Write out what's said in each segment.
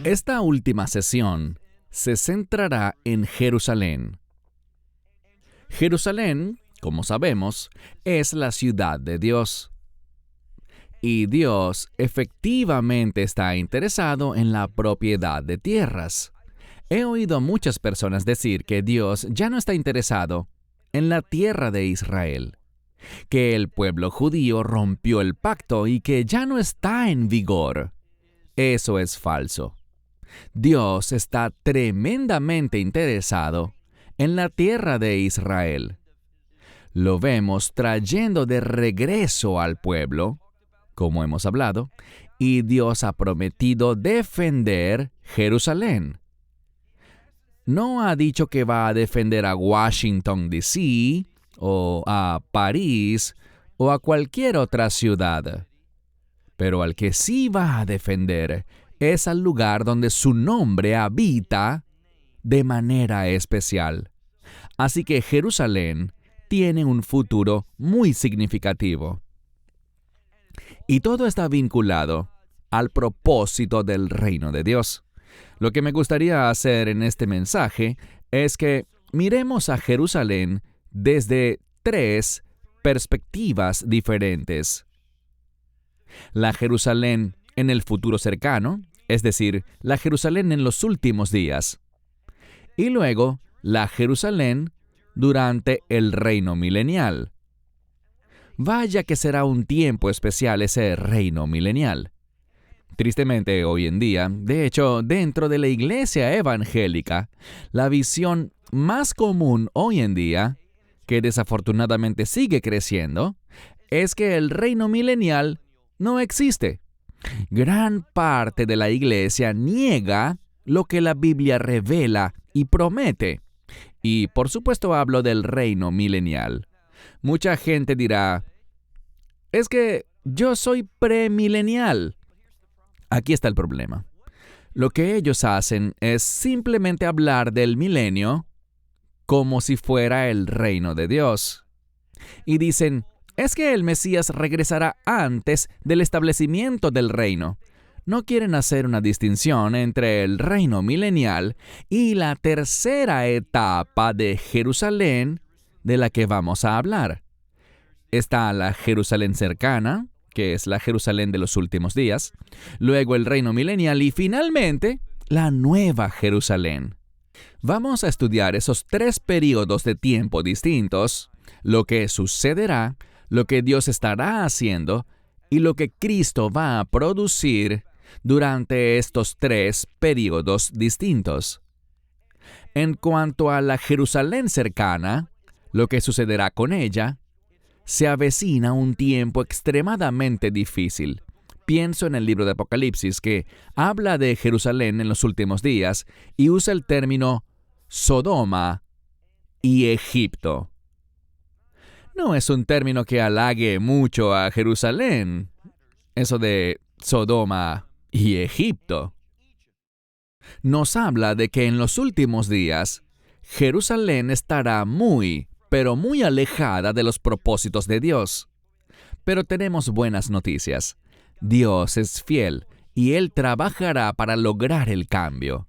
Esta última sesión se centrará en Jerusalén. Jerusalén, como sabemos, es la ciudad de Dios. Y Dios efectivamente está interesado en la propiedad de tierras. He oído a muchas personas decir que Dios ya no está interesado en la tierra de Israel, que el pueblo judío rompió el pacto y que ya no está en vigor. Eso es falso. Dios está tremendamente interesado en la tierra de Israel. Lo vemos trayendo de regreso al pueblo, como hemos hablado, y Dios ha prometido defender Jerusalén. No ha dicho que va a defender a Washington, D.C., o a París, o a cualquier otra ciudad. Pero al que sí va a defender es al lugar donde su nombre habita de manera especial. Así que Jerusalén tiene un futuro muy significativo. Y todo está vinculado al propósito del reino de Dios. Lo que me gustaría hacer en este mensaje es que miremos a Jerusalén desde 3 perspectivas diferentes. La Jerusalén en el futuro cercano, es decir, la Jerusalén en los últimos días. Y luego, la Jerusalén durante el reino milenial. Vaya que será un tiempo especial ese reino milenial. Tristemente, hoy en día, de hecho, dentro de la iglesia evangélica, la visión más común hoy en día, que desafortunadamente sigue creciendo, es que el reino milenial no existe. Gran parte de la iglesia niega lo que la Biblia revela y promete. Y por supuesto hablo del reino milenial. Mucha gente dirá, es que yo soy premilenial. Aquí está el problema. Lo que ellos hacen es simplemente hablar del milenio como si fuera el reino de Dios. Y dicen, es que el Mesías regresará antes del establecimiento del reino. No quieren hacer una distinción entre el reino milenial y la tercera etapa de Jerusalén de la que vamos a hablar. Está la Jerusalén cercana, que es la Jerusalén de los últimos días, luego el reino milenial y finalmente la nueva Jerusalén. Vamos a estudiar esos 3 periodos de tiempo distintos, lo que sucederá, lo que Dios estará haciendo y lo que Cristo va a producir durante estos 3 periodos distintos. En cuanto a la Jerusalén cercana, lo que sucederá con ella, se avecina un tiempo extremadamente difícil. Pienso en el libro de Apocalipsis que habla de Jerusalén en los últimos días y usa el término Sodoma y Egipto. No es un término que halague mucho a Jerusalén, eso de Sodoma y Egipto. Nos habla de que en los últimos días, Jerusalén estará muy, pero muy alejada de los propósitos de Dios. Pero tenemos buenas noticias. Dios es fiel y Él trabajará para lograr el cambio.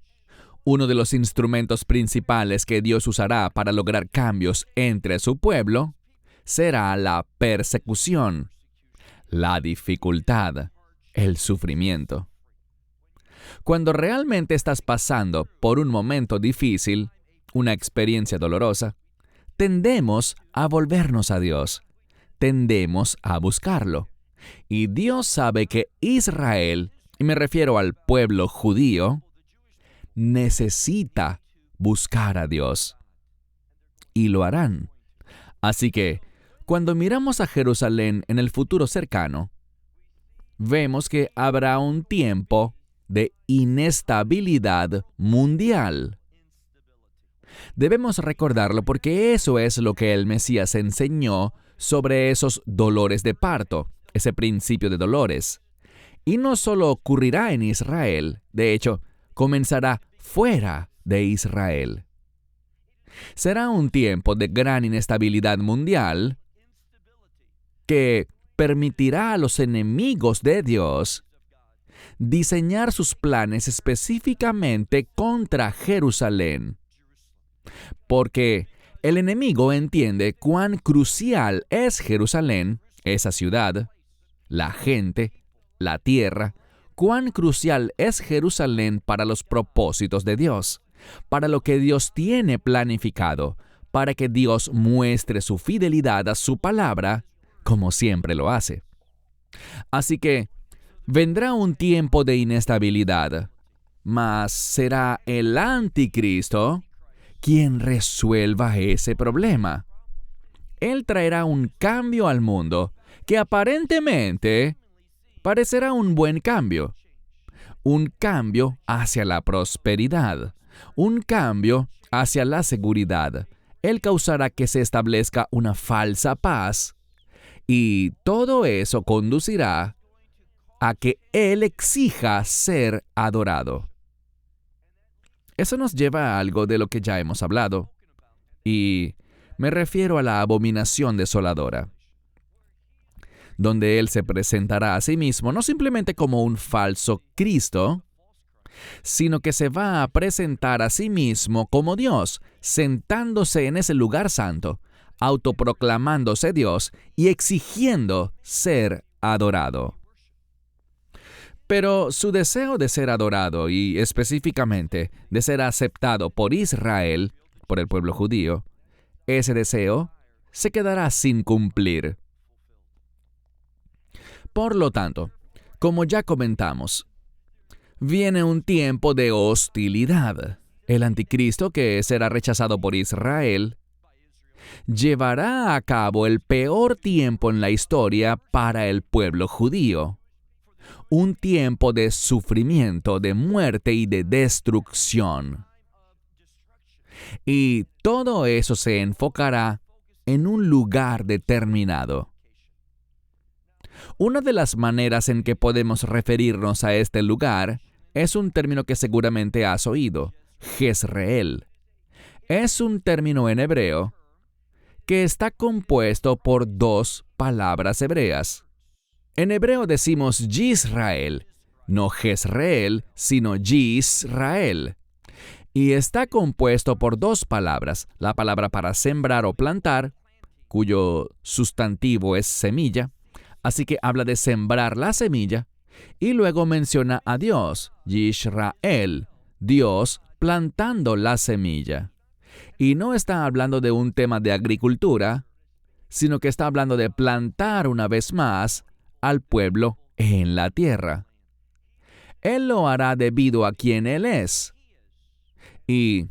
Uno de los instrumentos principales que Dios usará para lograr cambios entre su pueblo será la persecución, la dificultad, el sufrimiento. Cuando realmente estás pasando por un momento difícil, una experiencia dolorosa, tendemos a volvernos a Dios, tendemos a buscarlo. Y Dios sabe que Israel, y me refiero al pueblo judío, necesita buscar a Dios. Y lo harán. Así que, cuando miramos a Jerusalén en el futuro cercano, vemos que habrá un tiempo de inestabilidad mundial. Debemos recordarlo porque eso es lo que el Mesías enseñó sobre esos dolores de parto, ese principio de dolores. Y no solo ocurrirá en Israel, de hecho, comenzará fuera de Israel. Será un tiempo de gran inestabilidad mundial que permitirá a los enemigos de Dios diseñar sus planes específicamente contra Jerusalén, porque el enemigo entiende cuán crucial es Jerusalén, esa ciudad, la gente, la tierra, cuán crucial es Jerusalén para los propósitos de Dios, para lo que Dios tiene planificado, para que Dios muestre su fidelidad a su palabra, como siempre lo hace. Así que vendrá un tiempo de inestabilidad, mas será el anticristo quien resuelva ese problema. Él traerá un cambio al mundo que aparentemente parecerá un buen cambio. Un cambio hacia la prosperidad. Un cambio hacia la seguridad. Él causará que se establezca una falsa paz. Y todo eso conducirá a que Él exija ser adorado. Eso nos lleva a algo de lo que ya hemos hablado, y me refiero a la abominación desoladora, donde Él se presentará a sí mismo no simplemente como un falso Cristo, sino que se va a presentar a sí mismo como Dios, sentándose en ese lugar santo, autoproclamándose Dios y exigiendo ser adorado. Pero su deseo de ser adorado y específicamente de ser aceptado por Israel, por el pueblo judío, ese deseo se quedará sin cumplir. Por lo tanto, como ya comentamos, viene un tiempo de hostilidad. El anticristo, que será rechazado por Israel, llevará a cabo el peor tiempo en la historia para el pueblo judío. Un tiempo de sufrimiento, de muerte y de destrucción. Y todo eso se enfocará en un lugar determinado. Una de las maneras en que podemos referirnos a este lugar es un término que seguramente has oído, Jezreel. Es un término en hebreo que está compuesto por dos palabras hebreas. En hebreo decimos Yisrael, no Jezreel, sino Yisrael. Y está compuesto por dos palabras, la palabra para sembrar o plantar, cuyo sustantivo es semilla, así que habla de sembrar la semilla, y luego menciona a Dios, Yisrael, Dios plantando la semilla. Y no está hablando de un tema de agricultura, sino que está hablando de plantar una vez más al pueblo en la tierra. Él lo hará debido a quien Él es. Y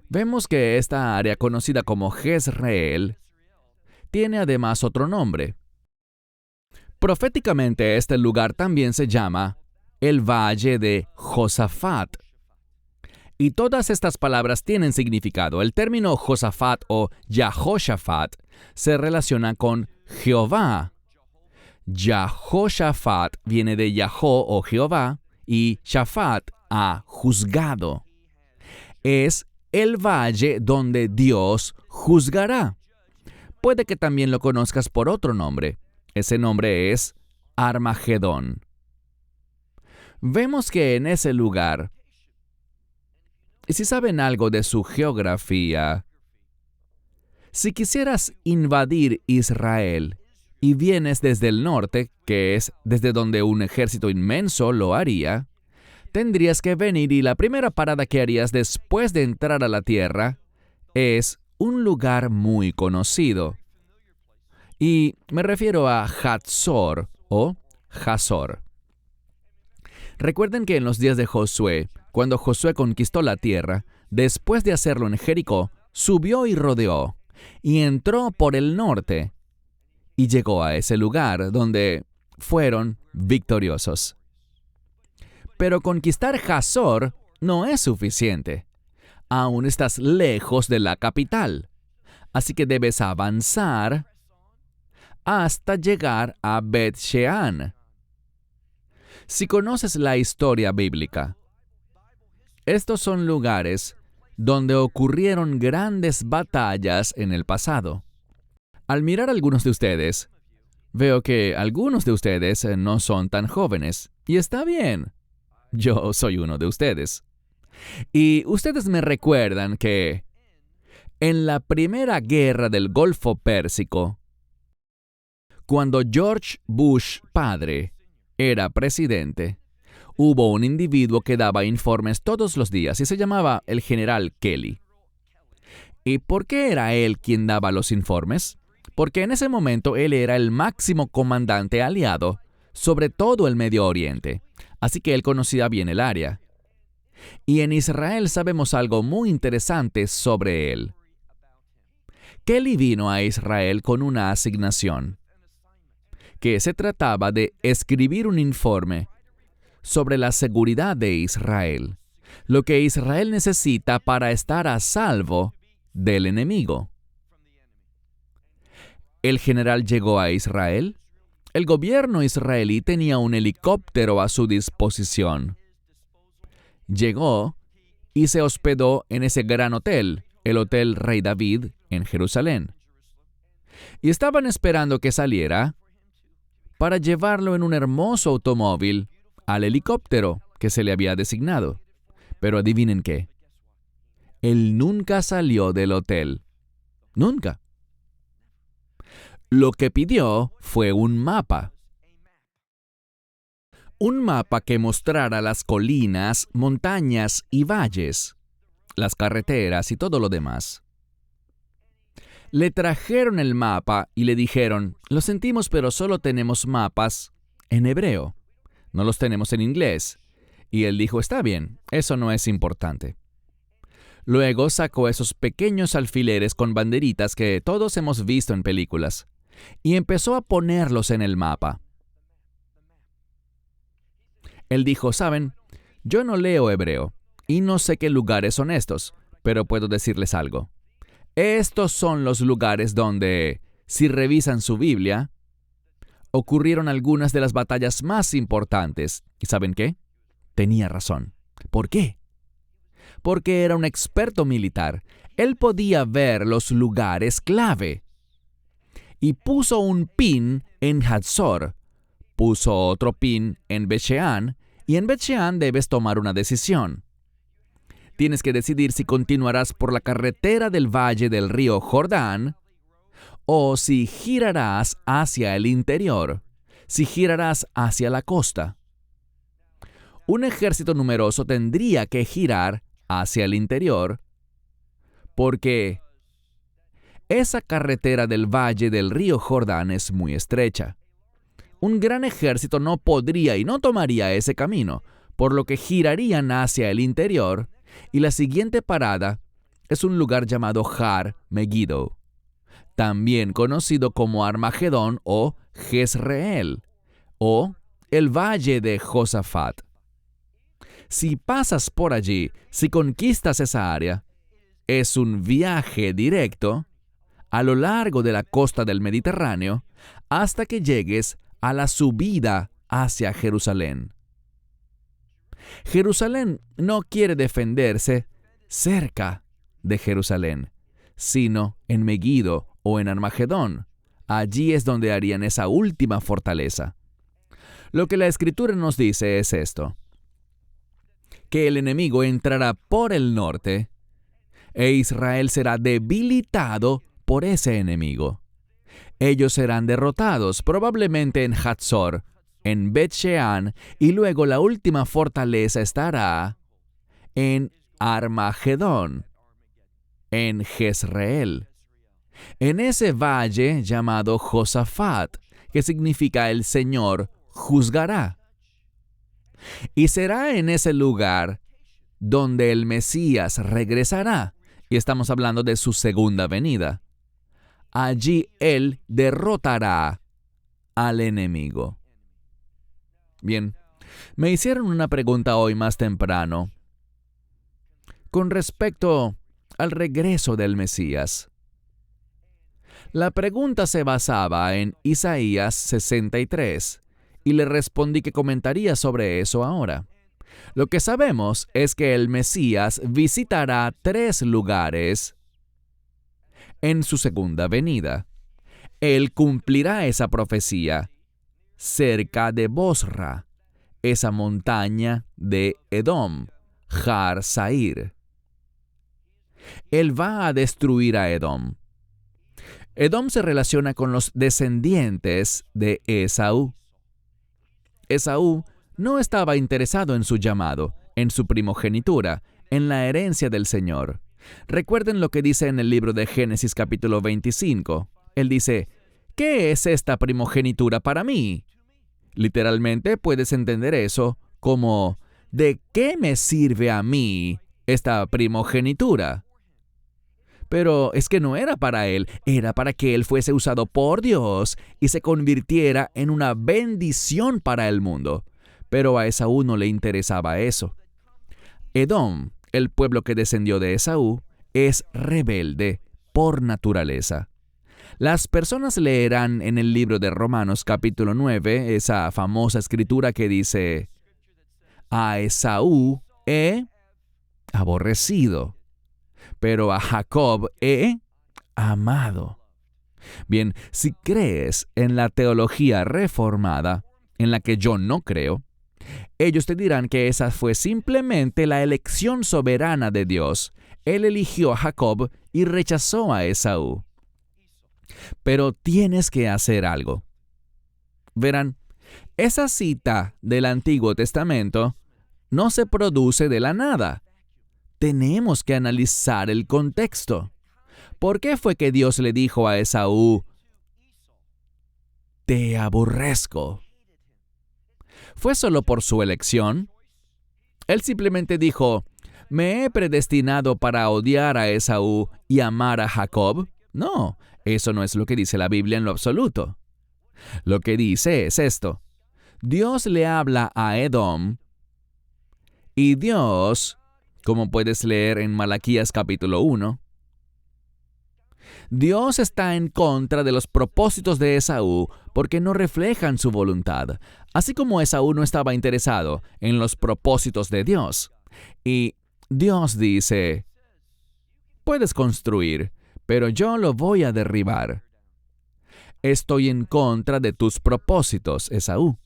vemos que esta área conocida como Jezreel tiene además otro nombre. Proféticamente este lugar también se llama el Valle de Josafat. Y todas estas palabras tienen significado. El término Josafat o Yahoshafat se relaciona con Jehová. Yahoshafat viene de Yahó o Jehová y Shafat a juzgado. Es el valle donde Dios juzgará. Puede que también lo conozcas por otro nombre. Ese nombre es Armagedón. Vemos que en ese lugar, y si saben algo de su geografía, si quisieras invadir Israel y vienes desde el norte, que es desde donde un ejército inmenso lo haría, tendrías que venir y la primera parada que harías después de entrar a la tierra es un lugar muy conocido. Y me refiero a Hatzor o Hazor. Recuerden que en los días de Josué, cuando Josué conquistó la tierra, después de hacerlo en Jericó, subió y rodeó, y entró por el norte, y llegó a ese lugar donde fueron victoriosos. Pero conquistar Hazor no es suficiente. Aún estás lejos de la capital, así que debes avanzar hasta llegar a Bet-Shean. Si conoces la historia bíblica, estos son lugares donde ocurrieron grandes batallas en el pasado. Al mirar a algunos de ustedes, veo que algunos de ustedes no son tan jóvenes, y está bien. Yo soy uno de ustedes. Y ustedes me recuerdan que en la primera guerra del Golfo Pérsico, cuando George Bush padre era presidente, hubo un individuo que daba informes todos los días y se llamaba el general Kelly. ¿Y por qué era él quien daba los informes? Porque en ese momento él era el máximo comandante aliado sobre todo el Medio Oriente, así que él conocía bien el área. Y en Israel sabemos algo muy interesante sobre él. Kelly vino a Israel con una asignación, que se trataba de escribir un informe sobre la seguridad de Israel, lo que Israel necesita para estar a salvo del enemigo. El general llegó a Israel. El gobierno israelí tenía un helicóptero a su disposición. Llegó y se hospedó en ese gran hotel, el Hotel Rey David, en Jerusalén. Y estaban esperando que saliera para llevarlo en un hermoso automóvil al helicóptero que se le había designado. Pero adivinen qué. Él nunca salió del hotel. Nunca. Lo que pidió fue un mapa. Un mapa que mostrara las colinas, montañas y valles, las carreteras y todo lo demás. Le trajeron el mapa y le dijeron, lo sentimos, pero solo tenemos mapas en hebreo. No los tenemos en inglés. Y él dijo, está bien, eso no es importante. Luego sacó esos pequeños alfileres con banderitas que todos hemos visto en películas y empezó a ponerlos en el mapa. Él dijo, ¿saben? Yo no leo hebreo y no sé qué lugares son estos, pero puedo decirles algo. Estos son los lugares donde, si revisan su Biblia, ocurrieron algunas de las batallas más importantes. ¿Y saben qué? Tenía razón. ¿Por qué? Porque era un experto militar. Él podía ver los lugares clave. Y puso un pin en Hatzor, puso otro pin en Bet-Shean, y en Bet-Shean debes tomar una decisión. Tienes que decidir si continuarás por la carretera del valle del río Jordán o si girarás hacia el interior, si girarás hacia la costa. Un ejército numeroso tendría que girar hacia el interior porque esa carretera del valle del río Jordán es muy estrecha. Un gran ejército no podría y no tomaría ese camino, por lo que girarían hacia el interior, y la siguiente parada es un lugar llamado Har Megiddo, también conocido como Armagedón o Jezreel, o el Valle de Josafat. Si pasas por allí, si conquistas esa área, es un viaje directo a lo largo de la costa del Mediterráneo hasta que llegues a la subida hacia Jerusalén. Jerusalén no quiere defenderse cerca de Jerusalén, sino en Megiddo o en Armagedón. Allí es donde harían esa última fortaleza. Lo que la Escritura nos dice es esto: que el enemigo entrará por el norte e Israel será debilitado por ese enemigo. Ellos serán derrotados probablemente en Hatzor, en Bet-Shean, y luego la última fortaleza estará en Armagedón, en Jezreel, en ese valle llamado Josafat, que significa el Señor juzgará. Y será en ese lugar donde el Mesías regresará, y estamos hablando de su segunda venida. Allí Él derrotará al enemigo. Bien, me hicieron una pregunta hoy más temprano con respecto al regreso del Mesías. La pregunta se basaba en Isaías 63, y le respondí que comentaría sobre eso ahora. Lo que sabemos es que el Mesías visitará 3 lugares en su segunda venida. Él cumplirá esa profecía cerca de Bosra, esa montaña de Edom, Har Sair. Él va a destruir a Edom. Edom se relaciona con los descendientes de Esaú. Esaú no estaba interesado en su llamado, en su primogenitura, en la herencia del Señor. Recuerden lo que dice en el libro de Génesis capítulo 25. Él dice, ¿qué es esta primogenitura para mí? Literalmente puedes entender eso como, ¿de qué me sirve a mí esta primogenitura? Pero es que no era para él, era para que él fuese usado por Dios y se convirtiera en una bendición para el mundo. Pero a Esaú no le interesaba eso. Edom, el pueblo que descendió de Esaú, es rebelde por naturaleza. Las personas leerán en el libro de Romanos capítulo 9 esa famosa escritura que dice, a Esaú he aborrecido, pero a Jacob he amado. Bien, si crees en la teología reformada, en la que yo no creo, ellos te dirán que esa fue simplemente la elección soberana de Dios. Él eligió a Jacob y rechazó a Esaú. Pero tienes que hacer algo. Verán, esa cita del Antiguo Testamento no se produce de la nada. Tenemos que analizar el contexto. ¿Por qué fue que Dios le dijo a Esaú, te aborrezco? ¿Fue solo por su elección? Él simplemente dijo, ¿me he predestinado para odiar a Esaú y amar a Jacob? No, eso no es lo que dice la Biblia en lo absoluto. Lo que dice es esto. Dios le habla a Edom y Dios, como puedes leer en Malaquías capítulo 1, Dios está en contra de los propósitos de Esaú porque no reflejan su voluntad, así como Esaú no estaba interesado en los propósitos de Dios. Y Dios dice, puedes construir, pero yo lo voy a derribar. Estoy en contra de tus propósitos, Esaú.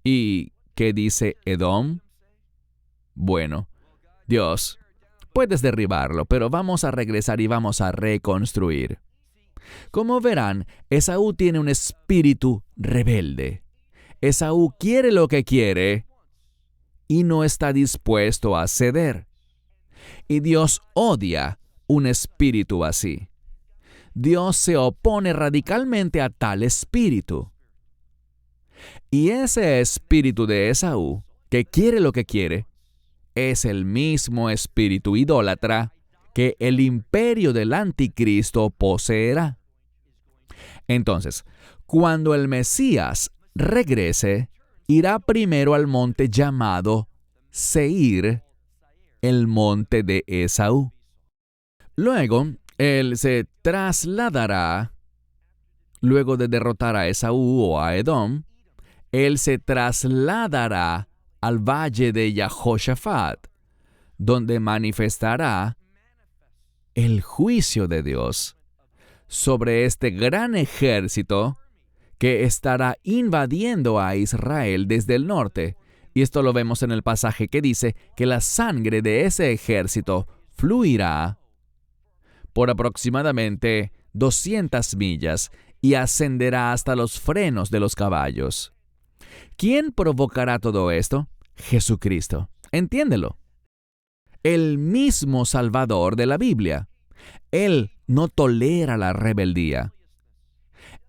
¿Y qué dice Edom? Bueno, Dios, puedes derribarlo, pero vamos a regresar y vamos a reconstruir. Como verán, Esaú tiene un espíritu rebelde. Esaú quiere lo que quiere y no está dispuesto a ceder. Y Dios odia un espíritu así. Dios se opone radicalmente a tal espíritu. Y ese espíritu de Esaú, que quiere lo que quiere, es el mismo espíritu idólatra que el imperio del anticristo poseerá. Entonces, cuando el Mesías regrese, irá primero al monte llamado Seir, el monte de Esaú. Luego, él se trasladará, luego de derrotar a Esaú o a Edom, él se trasladará al valle de Jehoshafat, donde manifestará el juicio de Dios sobre este gran ejército que estará invadiendo a Israel desde el norte. Y esto lo vemos en el pasaje que dice que la sangre de ese ejército fluirá por aproximadamente 200 millas y ascenderá hasta los frenos de los caballos. ¿Quién provocará todo esto? Jesucristo. Entiéndelo. El mismo Salvador de la Biblia. Él no tolera la rebeldía.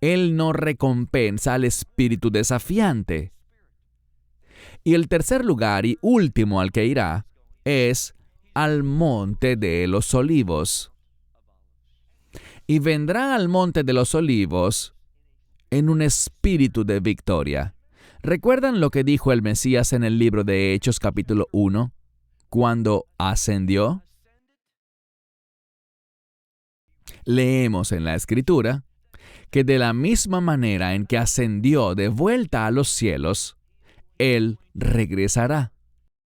Él no recompensa al espíritu desafiante. Y el tercer lugar y último al que irá es al monte de los olivos. Y vendrá al monte de los olivos en un espíritu de victoria. ¿Recuerdan lo que dijo el Mesías en el libro de Hechos capítulo 1, cuando ascendió? Leemos en la Escritura que de la misma manera en que ascendió de vuelta a los cielos, Él regresará.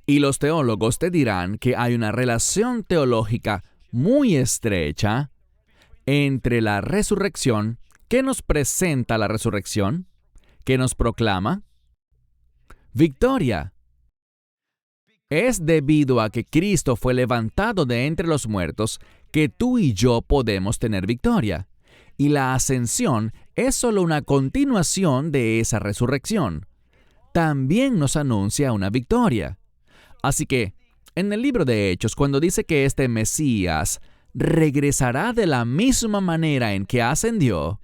Y los teólogos te dirán que hay una relación teológica muy estrecha entre la resurrección. ¿Qué nos presenta la resurrección? ¿Qué nos proclama? Victoria. Es debido a que Cristo fue levantado de entre los muertos que tú y yo podemos tener victoria. Y la ascensión es solo una continuación de esa resurrección. También nos anuncia una victoria. Así que, en el libro de Hechos, cuando dice que este Mesías regresará de la misma manera en que ascendió,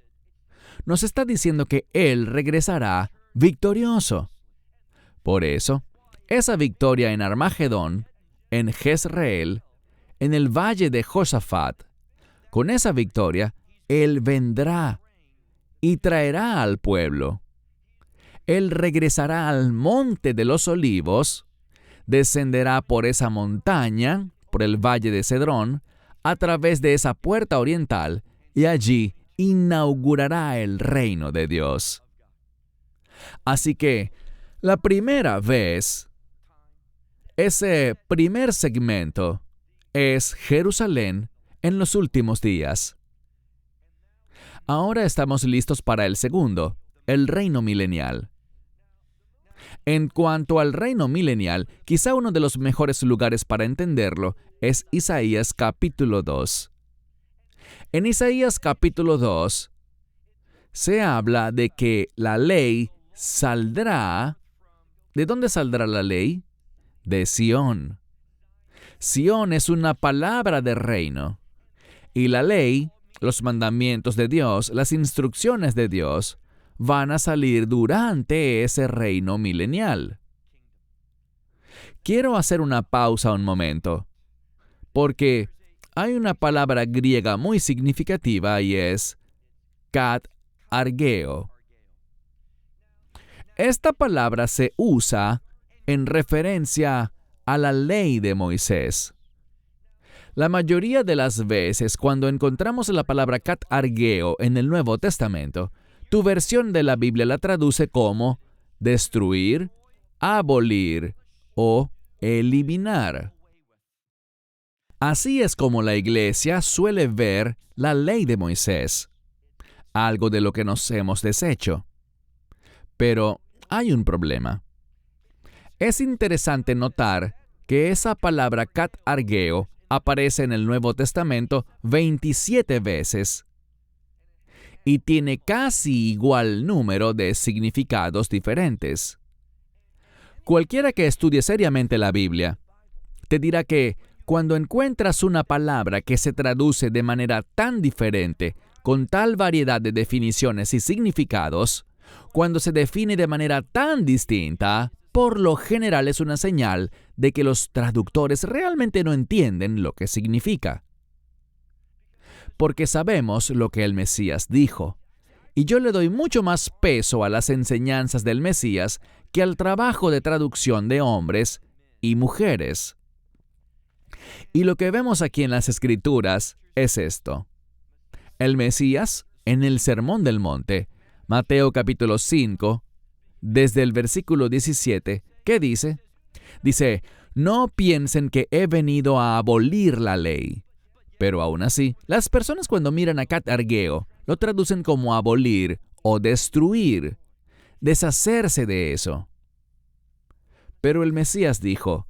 nos está diciendo que Él regresará victorioso. Por eso, esa victoria en Armagedón, en Jezreel, en el valle de Josafat, con esa victoria, Él vendrá y traerá al pueblo. Él regresará al monte de los olivos, descenderá por esa montaña, por el valle de Cedrón, a través de esa puerta oriental, y allí inaugurará el reino de Dios. Así que, la primera vez, ese primer segmento es Jerusalén en los últimos días. Ahora estamos listos para el segundo, el reino milenial. En cuanto al reino milenial, quizá uno de los mejores lugares para entenderlo es Isaías capítulo 2. En Isaías capítulo 2 se habla de que la ley saldrá. ¿De dónde saldrá la ley? De Sión. Sión es una palabra de reino. Y la ley, los mandamientos de Dios, las instrucciones de Dios, van a salir durante ese reino milenial. Quiero hacer una pausa un momento, porque hay una palabra griega muy significativa y es kat argeo. Esta palabra se usa en referencia a la ley de Moisés. La mayoría de las veces cuando encontramos la palabra kat argeo en el Nuevo Testamento, tu versión de la Biblia la traduce como destruir, abolir o eliminar. Así es como la iglesia suele ver la ley de Moisés, algo de lo que nos hemos deshecho. Pero hay un problema. Es interesante notar que esa palabra kat argeo aparece en el Nuevo Testamento 27 veces y tiene casi igual número de significados diferentes. Cualquiera que estudie seriamente la Biblia te dirá que cuando encuentras una palabra que se traduce de manera tan diferente, con tal variedad de definiciones y significados, cuando se define de manera tan distinta, por lo general es una señal de que los traductores realmente no entienden lo que significa. Porque sabemos lo que el Mesías dijo, y yo le doy mucho más peso a las enseñanzas del Mesías que al trabajo de traducción de hombres y mujeres. Y lo que vemos aquí en las Escrituras es esto. El Mesías, en el Sermón del Monte, Mateo capítulo 5, desde el versículo 17, ¿qué dice? Dice, no piensen que he venido a abolir la ley. Pero aún así, las personas cuando miran a kat argeo, lo traducen como abolir o destruir, deshacerse de eso. Pero el Mesías dijo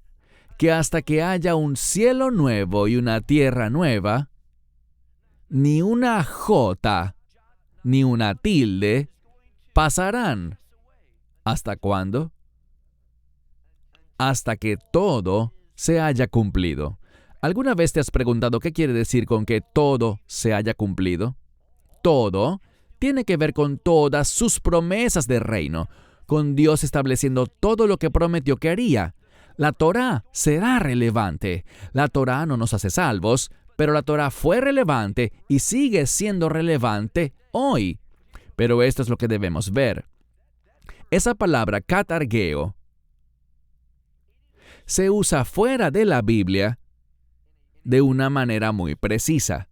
que hasta que haya un cielo nuevo y una tierra nueva, ni una jota ni una tilde pasarán. ¿Hasta cuándo? Hasta que todo se haya cumplido. ¿Alguna vez te has preguntado qué quiere decir con que todo se haya cumplido? Todo tiene que ver con todas sus promesas de reino, con Dios estableciendo todo lo que prometió que haría. La Torá será relevante. La Torá no nos hace salvos, pero la Torá fue relevante y sigue siendo relevante hoy. Pero esto es lo que debemos ver. Esa palabra kat argeo se usa fuera de la Biblia de una manera muy precisa.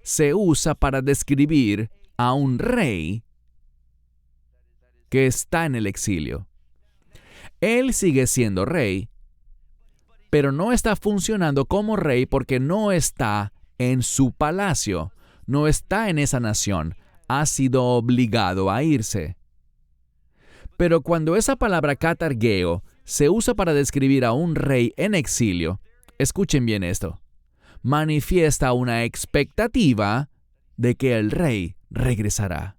Se usa para describir a un rey que está en el exilio. Él sigue siendo rey, pero no está funcionando como rey porque no está en su palacio, no está en esa nación, ha sido obligado a irse. Pero cuando esa palabra katargeo se usa para describir a un rey en exilio, escuchen bien esto, manifiesta una expectativa de que el rey regresará.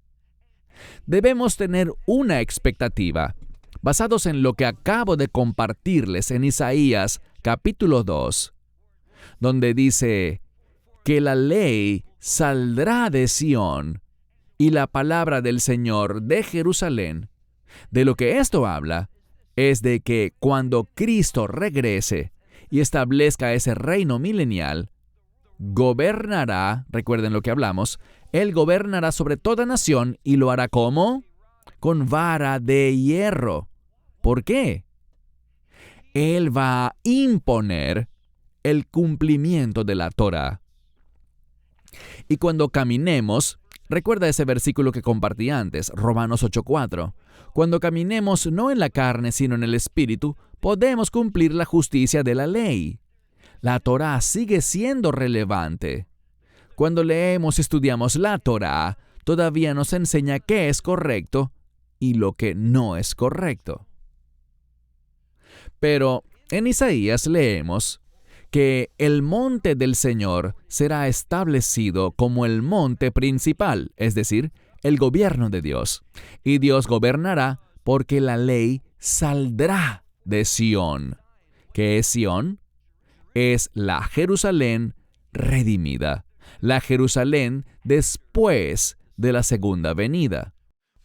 Debemos tener una expectativa, basados en lo que acabo de compartirles en Isaías capítulo 2, donde dice que la ley saldrá de Sión y la palabra del Señor de Jerusalén. De lo que esto habla es de que cuando Cristo regrese y establezca ese reino milenial, gobernará, recuerden lo que hablamos, Él gobernará sobre toda nación y lo hará ¿cómo? Con vara de hierro. ¿Por qué? Él va a imponer el cumplimiento de la Torá. Y cuando caminemos, recuerda ese versículo que compartí antes, Romanos 8:4. Cuando caminemos no en la carne, sino en el Espíritu, podemos cumplir la justicia de la ley. La Torá sigue siendo relevante. Cuando leemos y estudiamos la Torá, todavía nos enseña qué es correcto y lo que no es correcto. Pero en Isaías leemos que el monte del Señor será establecido como el monte principal, es decir, el gobierno de Dios. Y Dios gobernará porque la ley saldrá de Sión. ¿Qué es Sión? Es la Jerusalén redimida, la Jerusalén después de la segunda venida.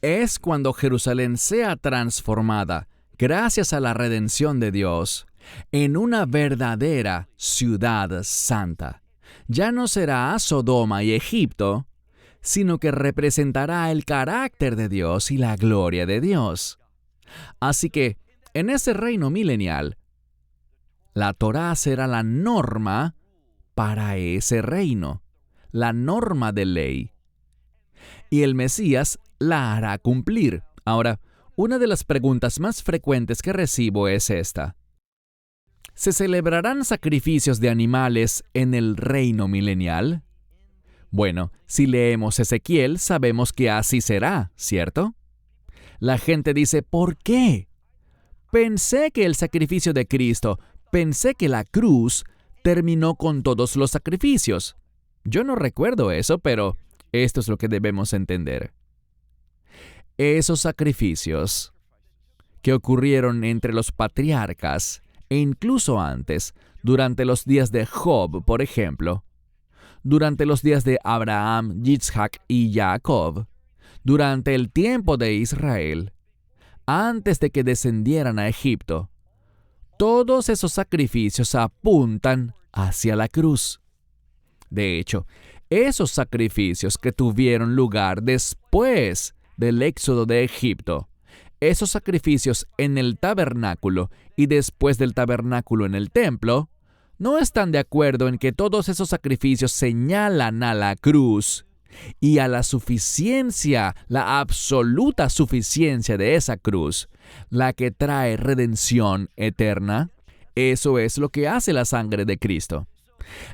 Es cuando Jerusalén sea transformada, gracias a la redención de Dios, en una verdadera ciudad santa. Ya no será Sodoma y Egipto, sino que representará el carácter de Dios y la gloria de Dios. Así que, en ese reino milenial, la Torá será la norma para ese reino, la norma de ley. Y el Mesías la hará cumplir. Ahora, una de las preguntas más frecuentes que recibo es esta. ¿Se celebrarán sacrificios de animales en el reino milenial? Bueno, si leemos Ezequiel, sabemos que así será, ¿cierto? La gente dice, ¿por qué? Pensé que el sacrificio de Cristo, pensé que la cruz terminó con todos los sacrificios. Yo no recuerdo eso, pero esto es lo que debemos entender. Esos sacrificios que ocurrieron entre los patriarcas e incluso antes, durante los días de Job, por ejemplo, durante los días de Abraham, Yitzhak y Jacob, durante el tiempo de Israel, antes de que descendieran a Egipto, todos esos sacrificios apuntan hacia la cruz. De hecho, esos sacrificios que tuvieron lugar después del éxodo de Egipto, esos sacrificios en el tabernáculo y después del tabernáculo en el templo, no están de acuerdo en que todos esos sacrificios señalan a la cruz y a la suficiencia, la absoluta suficiencia de esa cruz, la que trae redención eterna. Eso es lo que hace la sangre de Cristo.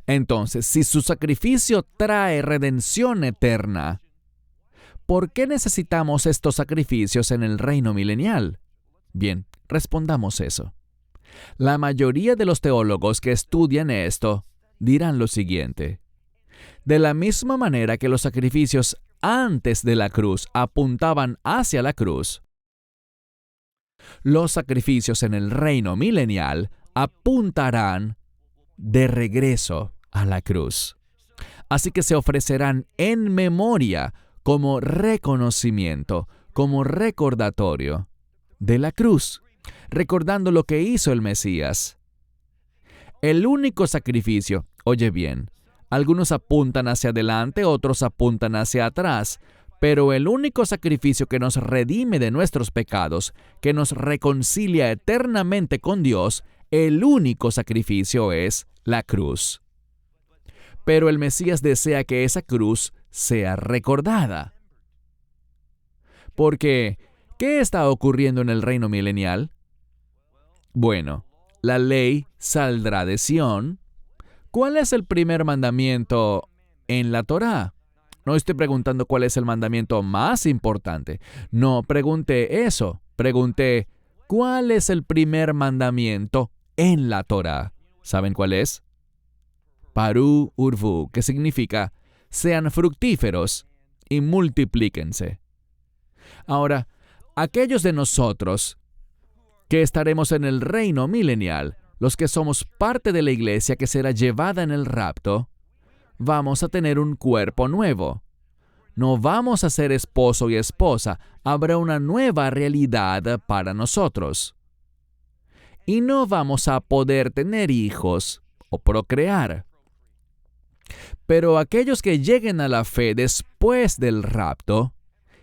Entonces, si su sacrificio trae redención eterna, ¿por qué necesitamos estos sacrificios en el reino milenial? Bien, respondamos eso. La mayoría de los teólogos que estudian esto dirán lo siguiente. De la misma manera que los sacrificios antes de la cruz apuntaban hacia la cruz, los sacrificios en el reino milenial apuntarán de regreso a la cruz. Así que se ofrecerán en memoria como reconocimiento, como recordatorio de la cruz, recordando lo que hizo el Mesías. El único sacrificio, oye bien, algunos apuntan hacia adelante, otros apuntan hacia atrás, pero el único sacrificio que nos redime de nuestros pecados, que nos reconcilia eternamente con Dios, el único sacrificio es la cruz. Pero el Mesías desea que esa cruz sea recordada. Porque, ¿qué está ocurriendo en el reino milenial? Bueno, la ley saldrá de Sión. ¿Cuál es el primer mandamiento en la Torá? No estoy preguntando cuál es el mandamiento más importante. No pregunté eso. Pregunté, ¿cuál es el primer mandamiento en la Torá? ¿Saben cuál es? Parú urvú, que significa, sean fructíferos y multiplíquense. Ahora, aquellos de nosotros que estaremos en el reino milenial, los que somos parte de la iglesia que será llevada en el rapto, vamos a tener un cuerpo nuevo. No vamos a ser esposo y esposa, habrá una nueva realidad para nosotros. Y no vamos a poder tener hijos o procrear. Pero aquellos que lleguen a la fe después del rapto,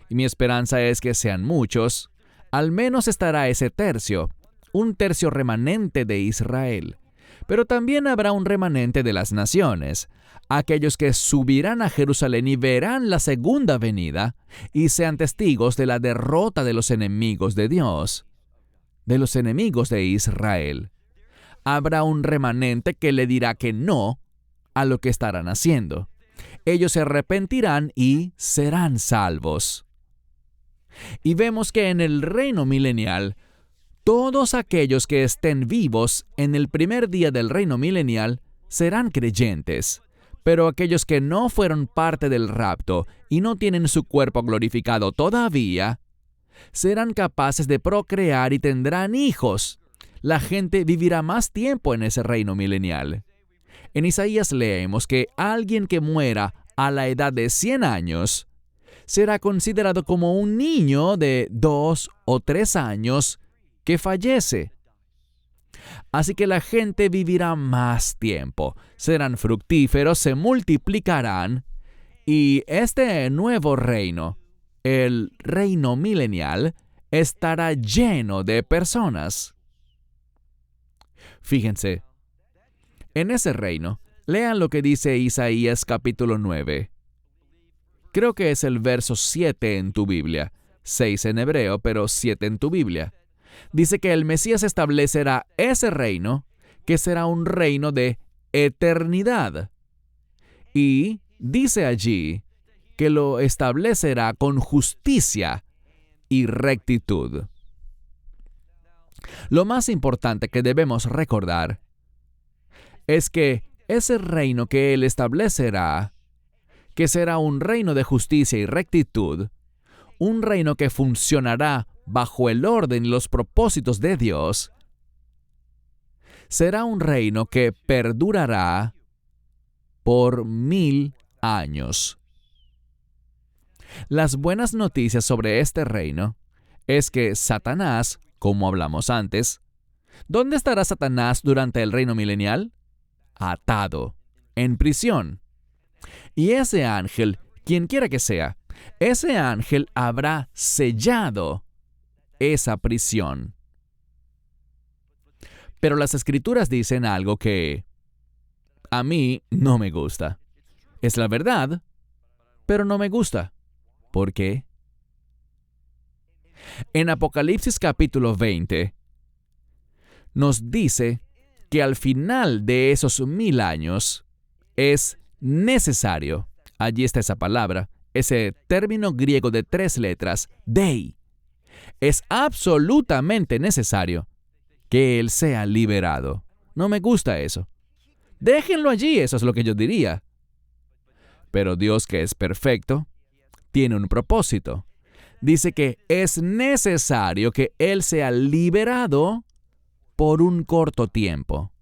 y mi esperanza es que sean muchos, al menos estará ese tercio, un tercio remanente de Israel. Pero también habrá un remanente de las naciones, aquellos que subirán a Jerusalén y verán la segunda venida y sean testigos de la derrota de los enemigos de Dios, de los enemigos de Israel. Habrá un remanente que le dirá que no a lo que estarán haciendo. Ellos se arrepentirán y serán salvos. Y vemos que en el reino milenial, todos aquellos que estén vivos en el primer día del reino milenial serán creyentes. Pero aquellos que no fueron parte del rapto y no tienen su cuerpo glorificado todavía, serán capaces de procrear y tendrán hijos. La gente vivirá más tiempo en ese reino milenial. En Isaías leemos que alguien que muera a la edad de 100 años será considerado como un niño de 2 o 3 años que fallece. Así que la gente vivirá más tiempo, serán fructíferos, se multiplicarán, y este nuevo reino, el reino milenial, estará lleno de personas. Fíjense, en ese reino, lean lo que dice Isaías capítulo 9. Creo que es el verso 7 en tu Biblia, 6 en hebreo, pero 7 en tu Biblia. Dice que el Mesías establecerá ese reino, que será un reino de eternidad. Y dice allí que lo establecerá con justicia y rectitud. Lo más importante que debemos recordar es que ese reino que Él establecerá, que será un reino de justicia y rectitud, un reino que funcionará bajo el orden y los propósitos de Dios, será un reino que perdurará por 1000 años. Las buenas noticias sobre este reino es que Satanás, como hablamos antes, ¿dónde estará Satanás durante el reino milenial? Atado, en prisión. Y ese ángel, quien quiera que sea, ese ángel habrá sellado esa prisión. Pero las Escrituras dicen algo que a mí no me gusta. Es la verdad, pero no me gusta. ¿Por qué? En Apocalipsis capítulo 20 nos dice que al final de esos 1000 años es necesario, allí está esa palabra, ese término griego de 3 letras, dei. Es absolutamente necesario que él sea liberado. No me gusta eso. Déjenlo allí, eso es lo que yo diría. Pero Dios, que es perfecto, tiene un propósito. Dice que es necesario que él sea liberado por un corto tiempo.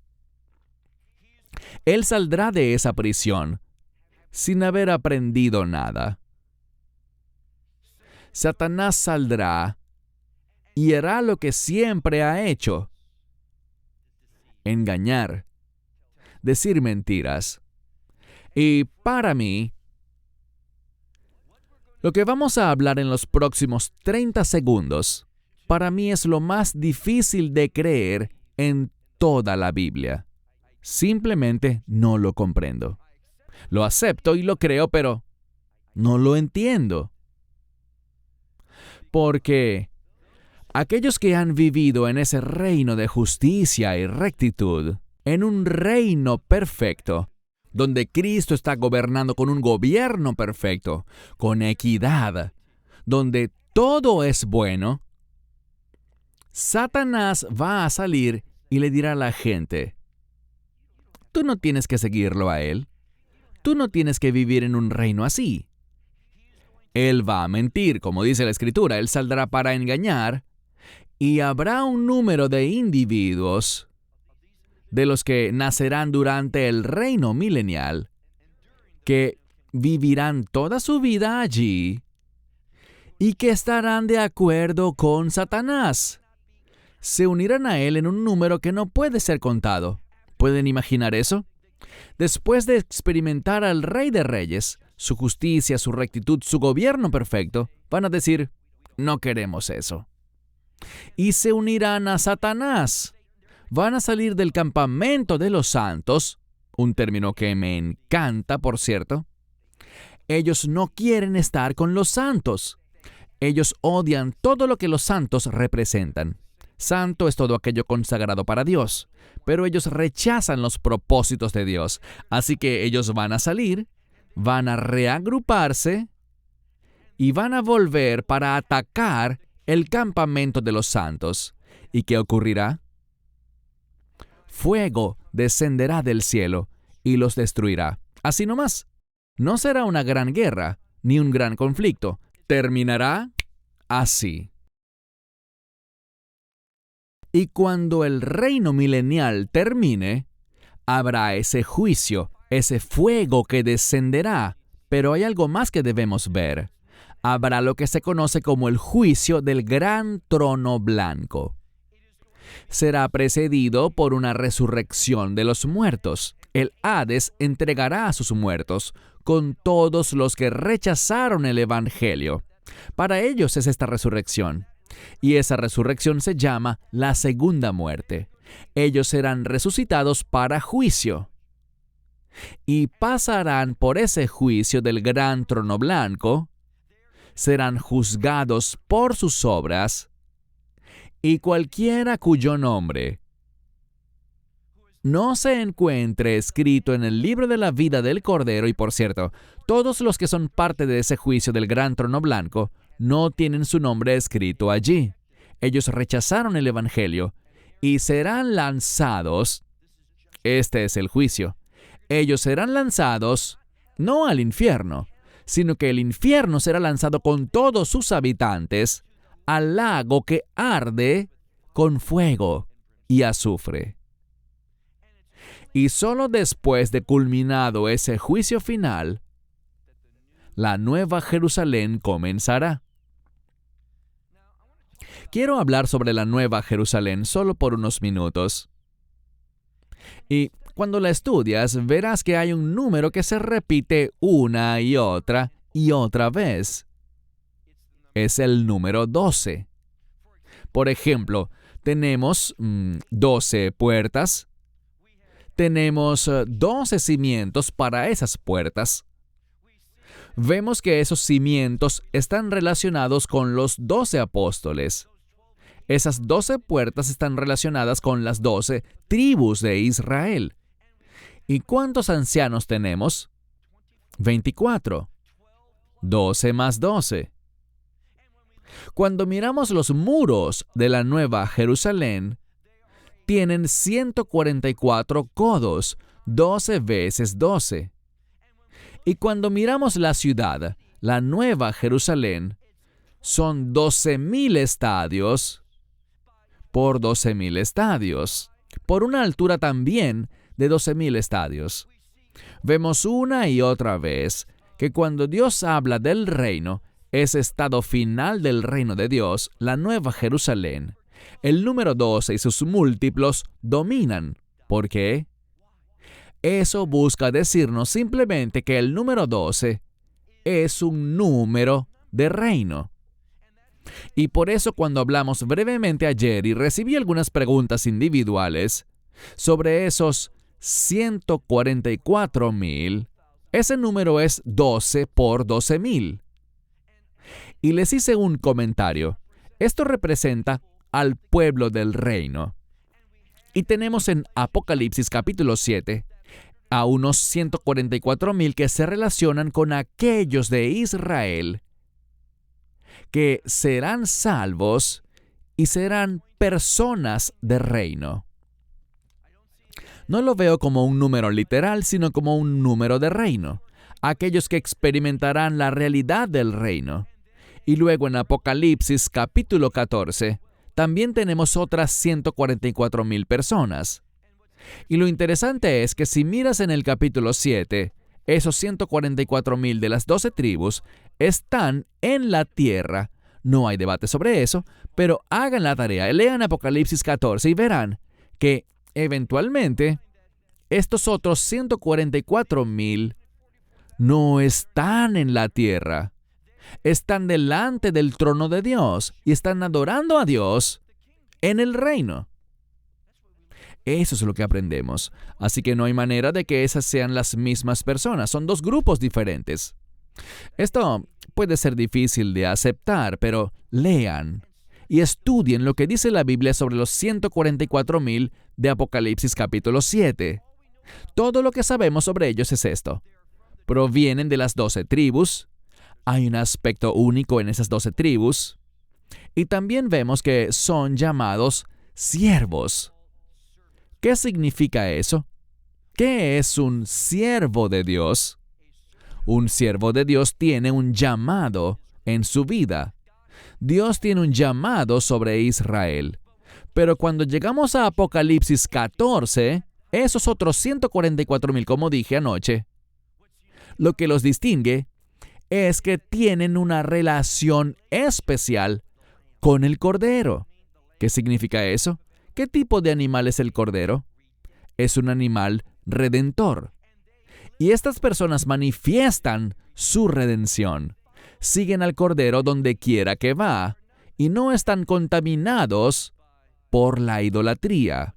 Él saldrá de esa prisión sin haber aprendido nada. Satanás saldrá y hará lo que siempre ha hecho: engañar, decir mentiras. Y para mí, lo que vamos a hablar en los próximos 30 segundos, para mí es lo más difícil de creer en toda la Biblia. Simplemente no lo comprendo. Lo acepto y lo creo, pero no lo entiendo. Porque Aquellos que han vivido en ese reino de justicia y rectitud, en un reino perfecto, donde Cristo está gobernando con un gobierno perfecto, con equidad, donde todo es bueno, Satanás va a salir y le dirá a la gente: tú no tienes que seguirlo a él, tú no tienes que vivir en un reino así. Él va a mentir, como dice la Escritura, él saldrá para engañar, y habrá un número de individuos de los que nacerán durante el reino milenial, que vivirán toda su vida allí y que estarán de acuerdo con Satanás. Se unirán a él en un número que no puede ser contado. ¿Pueden imaginar eso? Después de experimentar al Rey de Reyes, su justicia, su rectitud, su gobierno perfecto, van a decir: no queremos eso. Y se unirán a Satanás. Van a salir del campamento de los santos, un término que me encanta, por cierto. Ellos no quieren estar con los santos. Ellos odian todo lo que los santos representan. Santo es todo aquello consagrado para Dios, pero ellos rechazan los propósitos de Dios. Así que ellos van a salir, van a reagruparse y van a volver para atacar el campamento de los santos. ¿Y qué ocurrirá? Fuego descenderá del cielo y los destruirá. Así nomás. No será una gran guerra ni un gran conflicto. Terminará así. Y cuando el reino milenial termine, habrá ese juicio, ese fuego que descenderá. Pero hay algo más que debemos ver. Habrá lo que se conoce como el juicio del gran trono blanco. Será precedido por una resurrección de los muertos. El Hades entregará a sus muertos con todos los que rechazaron el Evangelio. Para ellos es esta resurrección. Y esa resurrección se llama la segunda muerte. Ellos serán resucitados para juicio. Y pasarán por ese juicio del gran trono blanco. Serán juzgados por sus obras. Y cualquiera cuyo nombre no se encuentre escrito en el libro de la vida del Cordero, y por cierto, todos los que son parte de ese juicio del gran trono blanco no tienen su nombre escrito allí. Ellos rechazaron el Evangelio y serán lanzados. Este es el juicio. Ellos serán lanzados no al infierno, sino que el infierno será lanzado con todos sus habitantes al lago que arde con fuego y azufre. Y solo después de culminado ese juicio final, la Nueva Jerusalén comenzará. Quiero hablar sobre la Nueva Jerusalén solo por unos minutos. Y cuando la estudias, verás que hay un número que se repite una y otra vez. Es el número 12. Por ejemplo, tenemos 12 puertas. Tenemos 12 cimientos para esas puertas. Vemos que esos cimientos están relacionados con los 12 apóstoles. Esas 12 puertas están relacionadas con las 12 tribus de Israel. ¿Y cuántos ancianos tenemos? 24. 12 más 12. Cuando miramos los muros de la Nueva Jerusalén, tienen 144 codos, 12 veces 12. Y cuando miramos la ciudad, la Nueva Jerusalén, son 12,000 estadios por 12,000 estadios, por una altura también de 12,000 estadios. Vemos una y otra vez que cuando Dios habla del reino, ese estado final del reino de Dios, la Nueva Jerusalén, el número 12 y sus múltiplos dominan. ¿Por qué? Eso busca decirnos simplemente que el número 12 es un número de reino. Y por eso cuando hablamos brevemente ayer y recibí algunas preguntas individuales sobre esos 144,000, ese número es 12 por 12,000. Y les hice un comentario. Esto representa al pueblo del reino. Y tenemos en Apocalipsis capítulo 7 a unos 144,000 que se relacionan con aquellos de Israel que serán salvos y serán personas de reino. No lo veo como un número literal, sino como un número de reino. Aquellos que experimentarán la realidad del reino. Y luego en Apocalipsis capítulo 14, también tenemos otras 144,000 personas. Y lo interesante es que si miras en el capítulo 7, esos 144,000 de las 12 tribus están en la tierra. No hay debate sobre eso, pero hagan la tarea, lean Apocalipsis 14 y verán que eventualmente estos otros 144,000 no están en la tierra. Están delante del trono de Dios y están adorando a Dios en el reino. Eso es lo que aprendemos. Así que no hay manera de que esas sean las mismas personas. Son dos grupos diferentes. Esto puede ser difícil de aceptar, pero lean y estudien lo que dice la Biblia sobre los 144,000 de Apocalipsis capítulo 7. Todo lo que sabemos sobre ellos es esto. Provienen de las 12 tribus. Hay un aspecto único en esas 12 tribus. Y también vemos que son llamados siervos. ¿Qué significa eso? ¿Qué es un siervo de Dios? Un siervo de Dios tiene un llamado en su vida. Dios tiene un llamado sobre Israel. Pero cuando llegamos a Apocalipsis 14, esos otros 144,000, como dije anoche, lo que los distingue es que tienen una relación especial con el Cordero. ¿Qué significa eso? ¿Qué tipo de animal es el Cordero? Es un animal redentor. Y estas personas manifiestan su redención. Siguen al Cordero donde quiera que va y no están contaminados por la idolatría,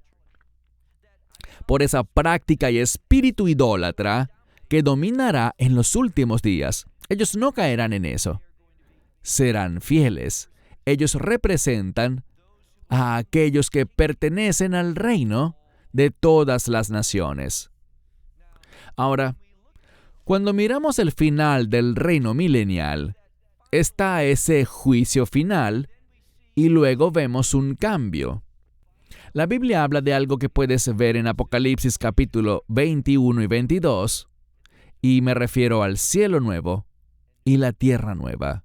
por esa práctica y espíritu idólatra que dominará en los últimos días. Ellos no caerán en eso. Serán fieles. Ellos representan a aquellos que pertenecen al reino de todas las naciones. Ahora, cuando miramos el final del reino milenial, está ese juicio final y luego vemos un cambio. La Biblia habla de algo que puedes ver en Apocalipsis capítulo 21 y 22, y me refiero al cielo nuevo y la tierra nueva.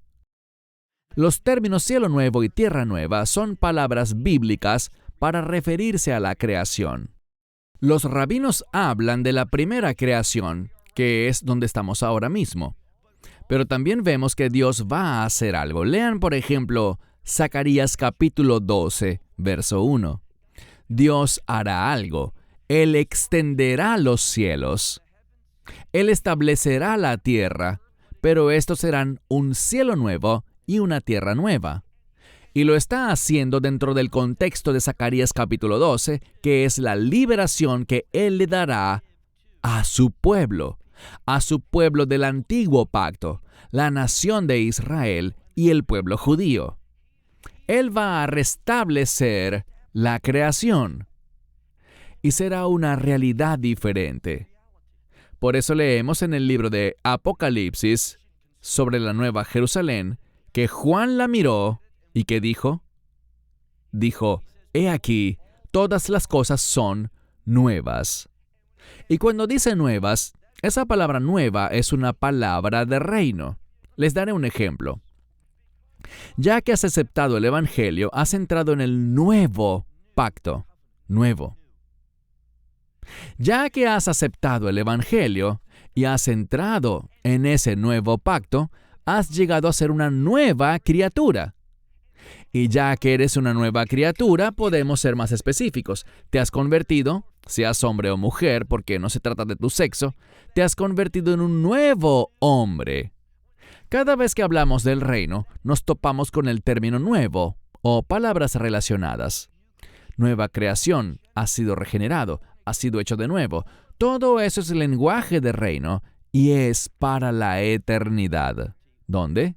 Los términos cielo nuevo y tierra nueva son palabras bíblicas para referirse a la creación. Los rabinos hablan de la primera creación, que es donde estamos ahora mismo. Pero también vemos que Dios va a hacer algo. Lean, por ejemplo, Zacarías capítulo 12, verso 1. Dios hará algo. Él extenderá los cielos. Él establecerá la tierra, pero estos serán un cielo nuevo y una tierra nueva. Y lo está haciendo dentro del contexto de Zacarías capítulo 12, que es la liberación que Él le dará a su pueblo del antiguo pacto, la nación de Israel y el pueblo judío. Él va a restablecer la creación y será una realidad diferente. Por eso leemos en el libro de Apocalipsis sobre la Nueva Jerusalén que Juan la miró y que dijo, «He aquí, todas las cosas son nuevas». Y cuando dice nuevas, esa palabra nueva es una palabra de reino. Les daré un ejemplo. Ya que has aceptado el Evangelio, has entrado en el nuevo pacto. Nuevo. Ya que has aceptado el Evangelio y has entrado en ese nuevo pacto, has llegado a ser una nueva criatura. Y ya que eres una nueva criatura, podemos ser más específicos. Te has convertido, seas hombre o mujer, porque no se trata de tu sexo, te has convertido en un nuevo hombre. Cada vez que hablamos del reino, nos topamos con el término nuevo o palabras relacionadas. Nueva creación, has sido regenerado, has sido hecho de nuevo. Todo eso es el lenguaje de reino y es para la eternidad. ¿Dónde?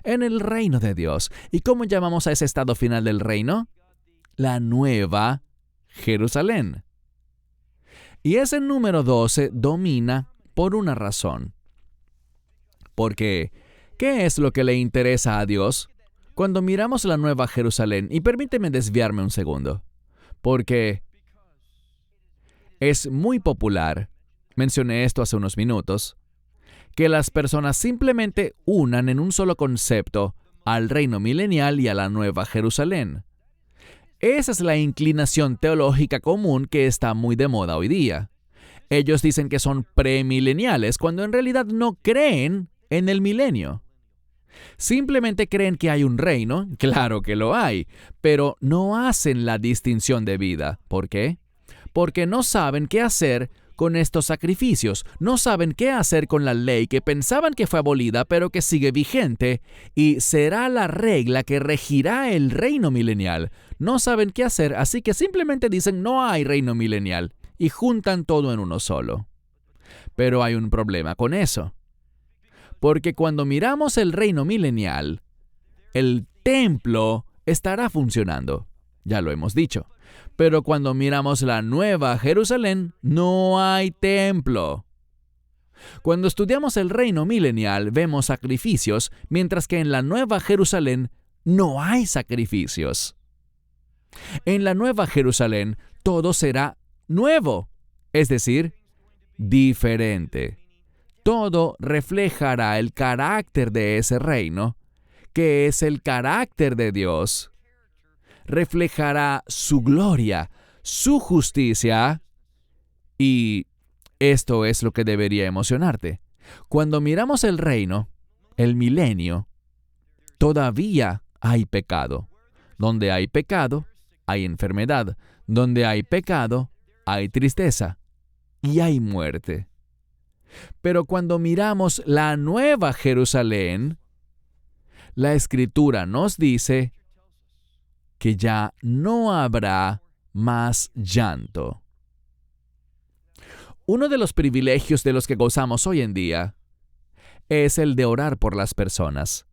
en el reino de Dios. ¿Y cómo llamamos a ese estado final del reino? La Nueva Jerusalén. Y ese número 12 domina por una razón. Porque, ¿qué es lo que le interesa a Dios cuando miramos la Nueva Jerusalén? Y permíteme desviarme un segundo. Porque es muy popular, mencioné esto hace unos minutos, que las personas simplemente unan en un solo concepto al reino milenial y a la Nueva Jerusalén. Esa es la inclinación teológica común que está muy de moda hoy día. Ellos dicen que son premileniales cuando en realidad no creen en el milenio. Simplemente creen que hay un reino, claro que lo hay, pero no hacen la distinción de vida. ¿Por qué? Porque no saben qué hacer con estos sacrificios, no saben qué hacer con la ley que pensaban que fue abolida pero que sigue vigente y será la regla que regirá el reino milenial. No saben qué hacer, así que simplemente dicen no hay reino milenial y juntan todo en uno solo. Pero hay un problema con eso. Porque cuando miramos el reino milenial, el templo estará funcionando. Ya lo hemos dicho. Pero cuando miramos la Nueva Jerusalén, no hay templo. Cuando estudiamos el reino milenial, vemos sacrificios, mientras que en la Nueva Jerusalén no hay sacrificios. En la Nueva Jerusalén, todo será nuevo, es decir, diferente. Todo reflejará el carácter de ese reino, que es el carácter de Dios. Reflejará su gloria, su justicia, y esto es lo que debería emocionarte. Cuando miramos el reino, el milenio, todavía hay pecado. Donde hay pecado, hay enfermedad. Donde hay pecado, hay tristeza y hay muerte. Pero cuando miramos la Nueva Jerusalén, la Escritura nos dice que ya no habrá más llanto. Uno de los privilegios de los que gozamos hoy en día es el de orar por las personas.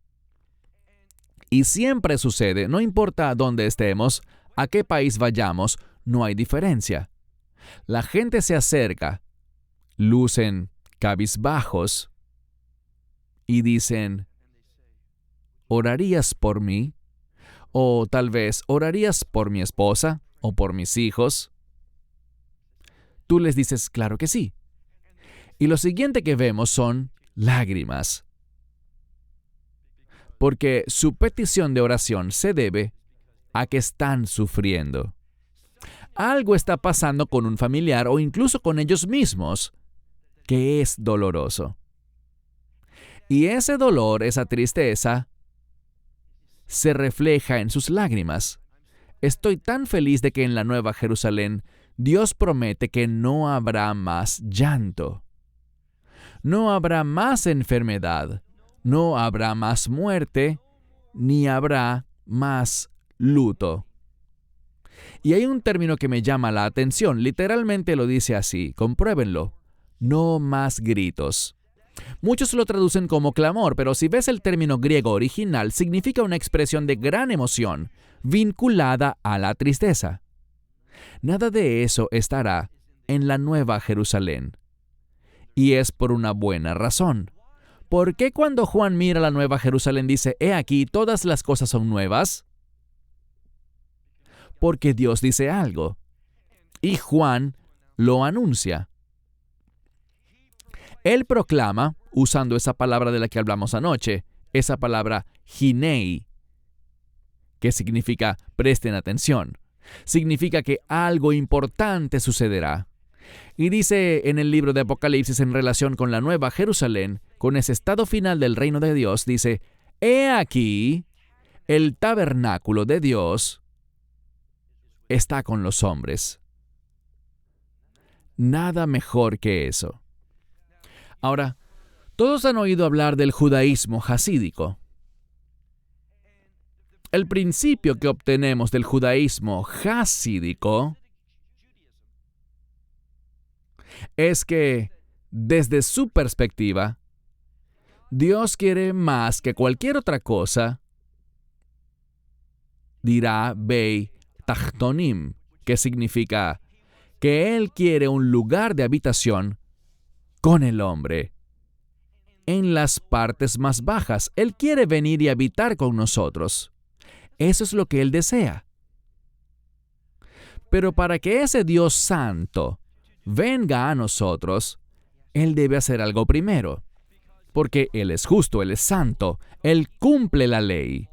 Y siempre sucede, no importa dónde estemos, a qué país vayamos, no hay diferencia. La gente se acerca, lucen cabizbajos y dicen, ¿orarías por mí? O tal vez, ¿orarías por mi esposa o por mis hijos? Tú les dices, claro que sí. Y lo siguiente que vemos son lágrimas. Porque su petición de oración se debe a que están sufriendo. Algo está pasando con un familiar o incluso con ellos mismos que es doloroso. Y ese dolor, esa tristeza, se refleja en sus lágrimas. Estoy tan feliz de que en la Nueva Jerusalén Dios promete que no habrá más llanto. No habrá más enfermedad, no habrá más muerte, ni habrá más luto. Y hay un término que me llama la atención, literalmente lo dice así, compruébenlo, no más gritos. Muchos lo traducen como clamor, pero si ves el término griego original, significa una expresión de gran emoción, vinculada a la tristeza. Nada de eso estará en la Nueva Jerusalén. Y es por una buena razón. ¿Por qué cuando Juan mira la Nueva Jerusalén dice, he aquí, todas las cosas son nuevas? Porque Dios dice algo. Y Juan lo anuncia. Él proclama, usando esa palabra de la que hablamos anoche, esa palabra hinei, que significa presten atención. Significa que algo importante sucederá. Y dice en el libro de Apocalipsis en relación con la Nueva Jerusalén, con ese estado final del reino de Dios, dice, he aquí, el tabernáculo de Dios está con los hombres. Nada mejor que eso. Ahora, todos han oído hablar del judaísmo jasídico. El principio que obtenemos del judaísmo jasídico es que, desde su perspectiva, Dios quiere más que cualquier otra cosa, dirá Bey Tachtonim, que significa que Él quiere un lugar de habitación con el hombre. En las partes más bajas, Él quiere venir y habitar con nosotros. Eso es lo que Él desea. Pero para que ese Dios santo venga a nosotros, Él debe hacer algo primero. Porque Él es justo, Él es santo, Él cumple la ley.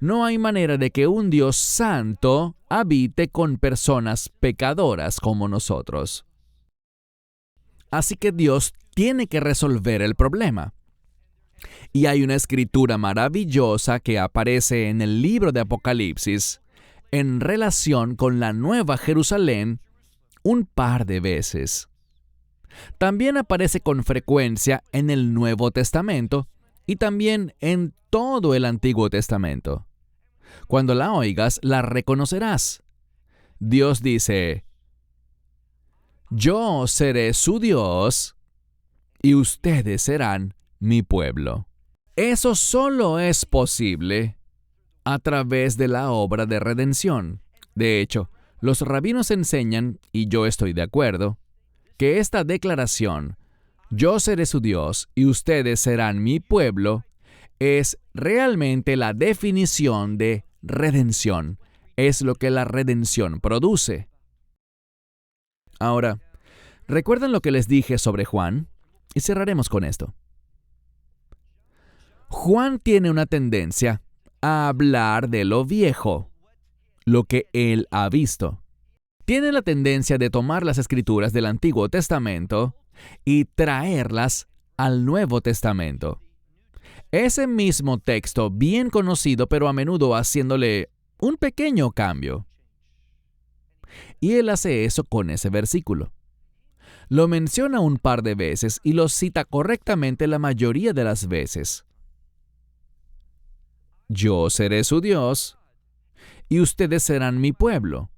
No hay manera de que un Dios santo habite con personas pecadoras como nosotros. Así que Dios tiene que resolver el problema. Y hay una escritura maravillosa que aparece en el libro de Apocalipsis en relación con la Nueva Jerusalén un par de veces. También aparece con frecuencia en el Nuevo Testamento y también en todo el Antiguo Testamento. Cuando la oigas, la reconocerás. Dios dice: yo seré su Dios y ustedes serán mi pueblo. Eso solo es posible a través de la obra de redención. De hecho, los rabinos enseñan, y yo estoy de acuerdo, que esta declaración, yo seré su Dios y ustedes serán mi pueblo, es realmente la definición de redención. Es lo que la redención produce. Ahora, ¿recuerdan lo que les dije sobre Juan? Y cerraremos con esto. Juan tiene una tendencia a hablar de lo viejo, lo que él ha visto. Tiene la tendencia de tomar las escrituras del Antiguo Testamento y traerlas al Nuevo Testamento. Ese mismo texto bien conocido, pero a menudo haciéndole un pequeño cambio. Y él hace eso con ese versículo. Lo menciona un par de veces y lo cita correctamente la mayoría de las veces. Yo seré su Dios y ustedes serán mi pueblo.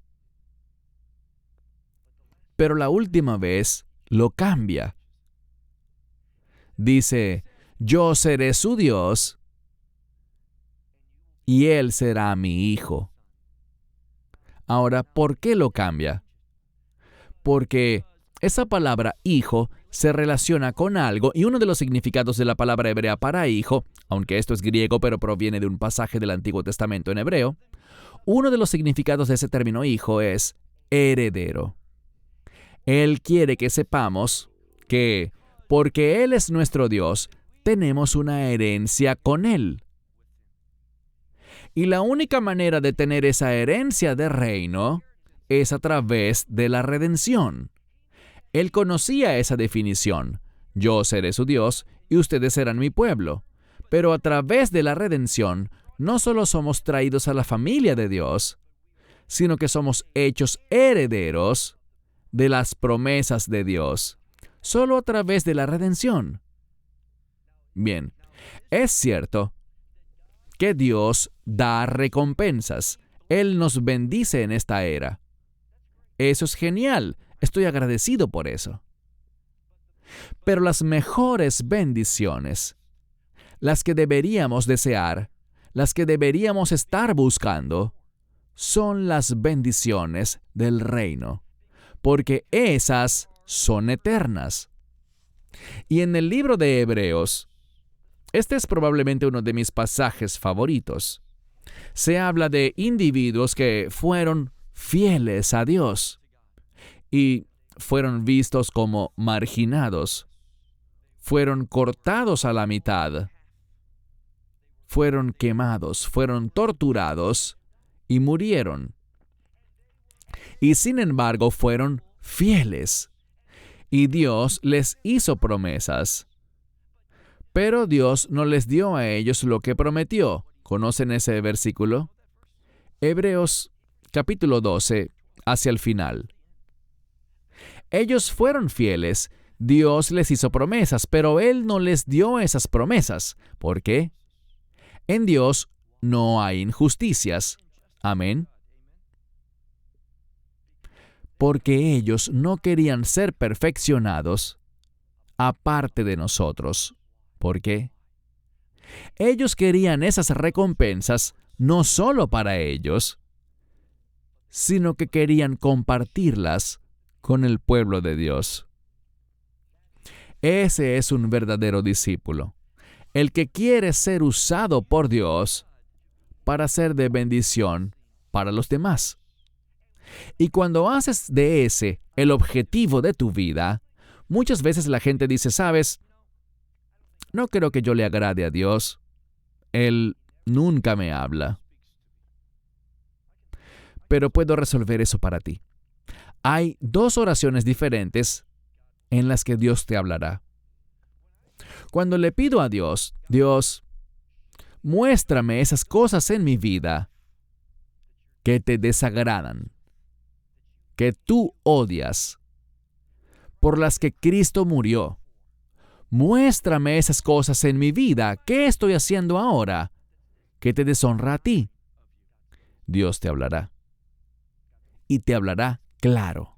Pero la última vez lo cambia. Dice, yo seré su Dios y él será mi hijo. Ahora, ¿por qué lo cambia? Porque esa palabra hijo se relaciona con algo y uno de los significados de la palabra hebrea para hijo, aunque esto es griego pero proviene de un pasaje del Antiguo Testamento en hebreo, uno de los significados de ese término hijo es heredero. Él quiere que sepamos que, porque Él es nuestro Dios, tenemos una herencia con Él. Y la única manera de tener esa herencia de reino es a través de la redención. Él conocía esa definición. Yo seré su Dios y ustedes serán mi pueblo. Pero a través de la redención, no solo somos traídos a la familia de Dios, sino que somos hechos herederos de las promesas de Dios, solo a través de la redención. Bien, es cierto que Dios da recompensas. Él nos bendice en esta era. Eso es genial. Estoy agradecido por eso. Pero las mejores bendiciones, las que deberíamos desear, las que deberíamos estar buscando, son las bendiciones del reino, porque esas son eternas. Y en el libro de Hebreos, este es probablemente uno de mis pasajes favoritos. Se habla de individuos que fueron fieles a Dios y fueron vistos como marginados, fueron cortados a la mitad, fueron quemados, fueron torturados y murieron. Y sin embargo fueron fieles, y Dios les hizo promesas. Pero Dios no les dio a ellos lo que prometió. ¿Conocen ese versículo? Hebreos capítulo 12, hacia el final. Ellos fueron fieles, Dios les hizo promesas, pero Él no les dio esas promesas. ¿Por qué? En Dios no hay injusticias. Amén. Porque ellos no querían ser perfeccionados aparte de nosotros. ¿Por qué? Ellos querían esas recompensas no solo para ellos, sino que querían compartirlas con el pueblo de Dios. Ese es un verdadero discípulo, el que quiere ser usado por Dios para ser de bendición para los demás. Y cuando haces de ese el objetivo de tu vida, muchas veces la gente dice, ¿sabes? No creo que yo le agrade a Dios. Él nunca me habla. Pero puedo resolver eso para ti. Hay 2 oraciones diferentes en las que Dios te hablará. Cuando le pido a Dios, Dios, muéstrame esas cosas en mi vida que te desagradan, que tú odias, por las que Cristo murió. Muéstrame esas cosas en mi vida. ¿Qué estoy haciendo ahora que te deshonra a ti? Dios te hablará. Y te hablará claro.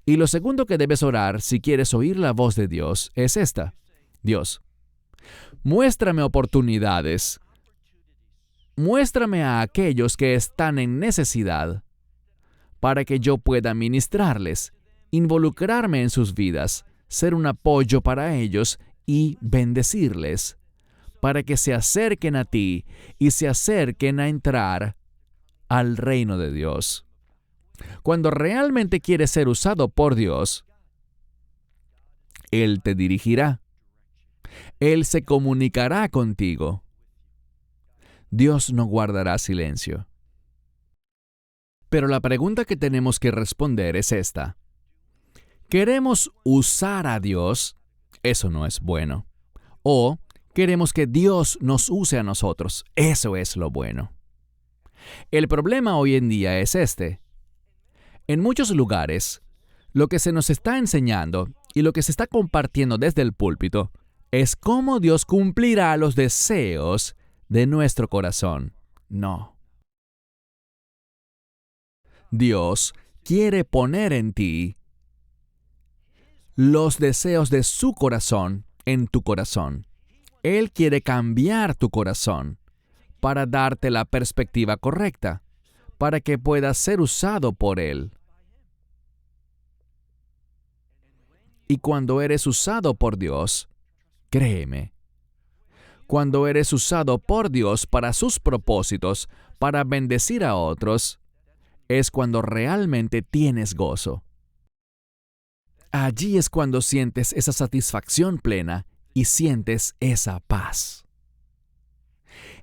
Y lo segundo que debes orar si quieres oír la voz de Dios es esta. Dios, muéstrame oportunidades. Muéstrame a aquellos que están en necesidad para que yo pueda ministrarles, involucrarme en sus vidas, ser un apoyo para ellos y bendecirles, para que se acerquen a ti y se acerquen a entrar al reino de Dios. Cuando realmente quieres ser usado por Dios, Él te dirigirá. Él se comunicará contigo. Dios no guardará silencio. Pero la pregunta que tenemos que responder es esta. ¿Queremos usar a Dios? Eso no es bueno. O queremos que Dios nos use a nosotros. Eso es lo bueno. El problema hoy en día es este. En muchos lugares, lo que se nos está enseñando y lo que se está compartiendo desde el púlpito es cómo Dios cumplirá los deseos de nuestro corazón. No. Dios quiere poner en ti los deseos de su corazón en tu corazón. Él quiere cambiar tu corazón para darte la perspectiva correcta, para que puedas ser usado por Él. Y cuando eres usado por Dios, créeme, cuando eres usado por Dios para sus propósitos, para bendecir a otros, es cuando realmente tienes gozo. Allí es cuando sientes esa satisfacción plena y sientes esa paz.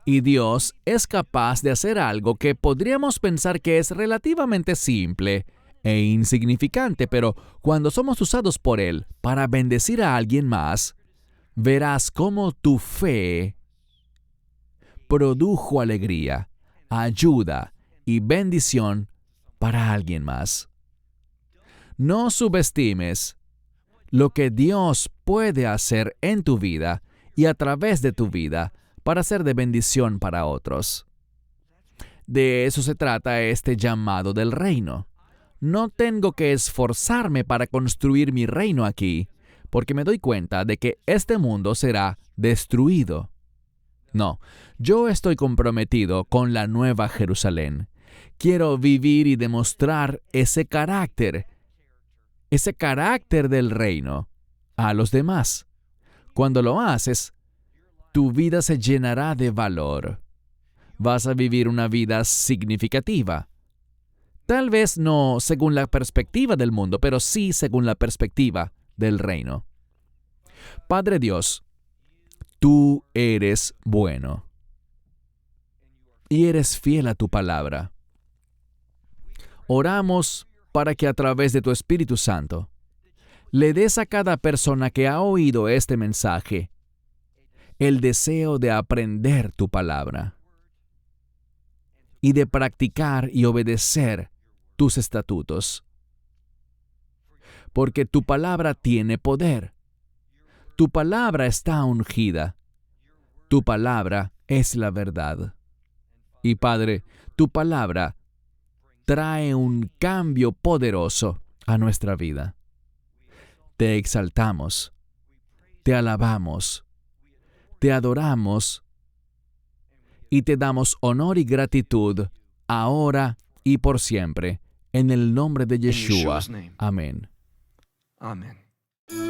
Y Dios es capaz de hacer algo que podríamos pensar que es relativamente simple e insignificante, pero cuando somos usados por Él para bendecir a alguien más, verás cómo tu fe produjo alegría, ayuda y bendición para alguien más. No subestimes lo que Dios puede hacer en tu vida y a través de tu vida para ser de bendición para otros. De eso se trata este llamado del reino. No tengo que esforzarme para construir mi reino aquí, porque me doy cuenta de que este mundo será destruido. No, yo estoy comprometido con la Nueva Jerusalén. Quiero vivir y demostrar ese carácter del reino a los demás. Cuando lo haces, tu vida se llenará de valor. Vas a vivir una vida significativa. Tal vez no según la perspectiva del mundo, pero sí según la perspectiva del reino. Padre Dios, tú eres bueno y eres fiel a tu palabra. Oramos para que a través de tu Espíritu Santo le des a cada persona que ha oído este mensaje el deseo de aprender tu palabra y de practicar y obedecer tus estatutos. Porque tu palabra tiene poder. Tu palabra está ungida. Tu palabra es la verdad. Y Padre, tu palabra trae un cambio poderoso a nuestra vida. Te exaltamos, te alabamos, te adoramos y te damos honor y gratitud ahora y por siempre, en el nombre de Yeshua. Amén. Amén.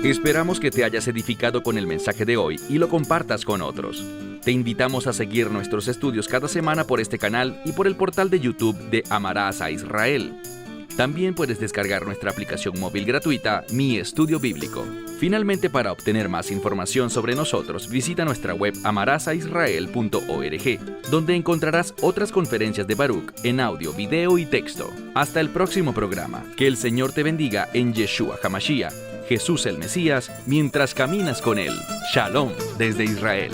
Esperamos que te hayas edificado con el mensaje de hoy y lo compartas con otros. Te invitamos a seguir nuestros estudios cada semana por este canal y por el portal de YouTube de Amarás a Israel. También puedes descargar nuestra aplicación móvil gratuita, Mi Estudio Bíblico. Finalmente, para obtener más información sobre nosotros, visita nuestra web amarasaisrael.org, donde encontrarás otras conferencias de Baruch en audio, video y texto. Hasta el próximo programa. Que el Señor te bendiga en Yeshua HaMashiach, Jesús el Mesías, mientras caminas con Él. Shalom desde Israel.